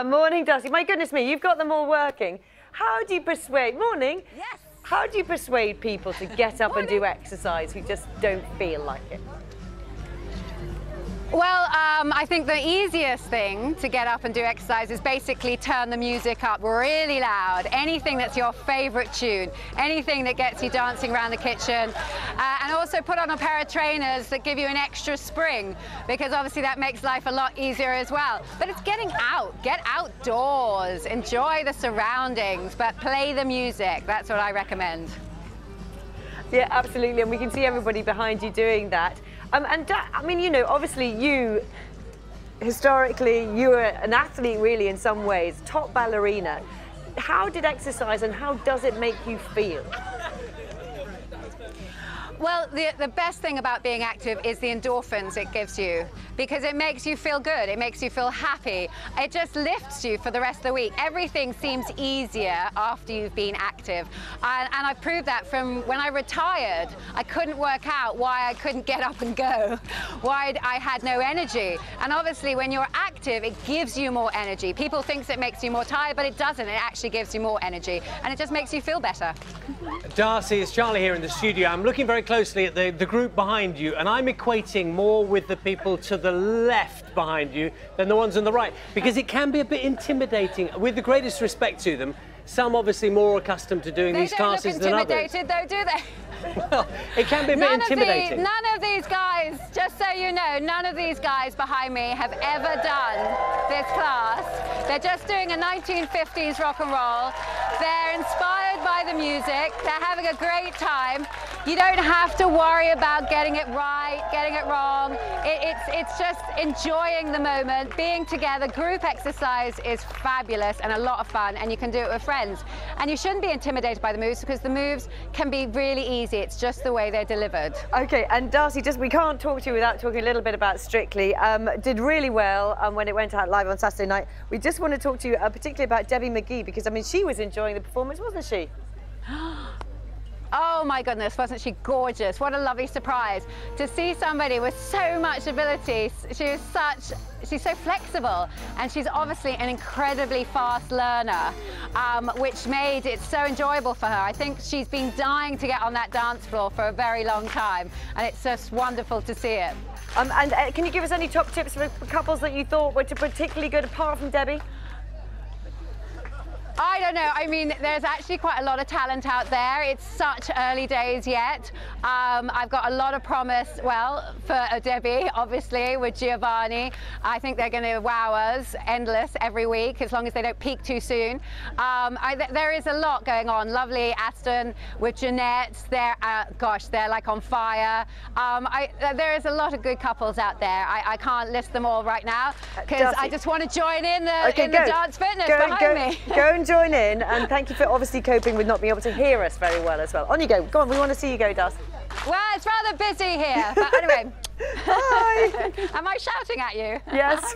Morning, Darcey. My goodness me, you've got them all working. How do you persuade... Morning. Yes. How do you persuade people to get up and do exercise who just don't feel like it? Well, I think the easiest thing to get up and do exercise is basically turn the music up really loud. Anything that's your favorite tune, anything that gets you dancing around the kitchen. And also put on a pair of trainers that give you an extra spring, because obviously that makes life a lot easier as well. But it's getting out, get outdoors, enjoy the surroundings, but play the music. That's what I recommend. Yeah, absolutely, and we can see everybody behind you doing that. I mean, you know, obviously you, historically, you were an athlete really in some ways, top ballerina. How did exercise and how does it make you feel? Well, the best thing about being active is the endorphins it gives you, because it makes you feel good, it makes you feel happy. It just lifts you for the rest of the week. Everything seems easier after you've been active. And I've proved that from when I retired. I couldn't work out why I couldn't get up and go, why I had no energy. And obviously when you're active, it gives you more energy. People think it makes you more tired, but it doesn't. It actually gives you more energy, and it just makes you feel better. Darcey, it's Charlie here in the studio. I'm looking very closely at the group behind you, and I'm equating more with the people to the left behind you than the ones on the right, because it can be a bit intimidating. With the greatest respect to them, some obviously more accustomed to doing these classes than others. They don't look intimidated though, do they? Well, it can be a bit intimidating. None of these guys, just so you know, none of these guys behind me have ever done this class. They're just doing a 1950s rock and roll. They're inspired by the music. They're having a great time. You don't have to worry about getting it right, getting it wrong. It's just enjoying the moment, being together. Group exercise is fabulous and a lot of fun, and you can do it with friends. And you shouldn't be intimidated by the moves, because the moves can be really easy. It's just the way they're delivered. Okay, and Darcey, we can't talk to you without talking a little bit about Strictly. Did really well when it went out live on Saturday night. We just want to talk to you particularly about Debbie McGee, because I mean, she was enjoying the performance, wasn't she? Oh my goodness, wasn't she gorgeous? What a lovely surprise to see somebody with so much ability. She's so flexible, and she's obviously an incredibly fast learner, which made it so enjoyable for her. I think she's been dying to get on that dance floor for a very long time, and it's just wonderful to see it. And can you give us any top tips for couples that you thought were particularly good apart from Debbie? I don't know. I mean, there's actually quite a lot of talent out there. It's such early days yet. I've got a lot of promise, well, for Debbie, obviously, with Giovanni. I think they're going to wow us endless every week, as long as they don't peak too soon. There is a lot going on. Lovely Aston with Jeanette. They're, gosh, they're like on fire. There is a lot of good couples out there. I can't list them all right now, because I just want to join in the, the dance fitness behind me. Go and join in, and thank you for obviously coping with not being able to hear us very well as well. On you go. Go on, we want to see you go, Darcey. Well, it's rather busy here, but anyway. Bye. Am I shouting at you? Yes.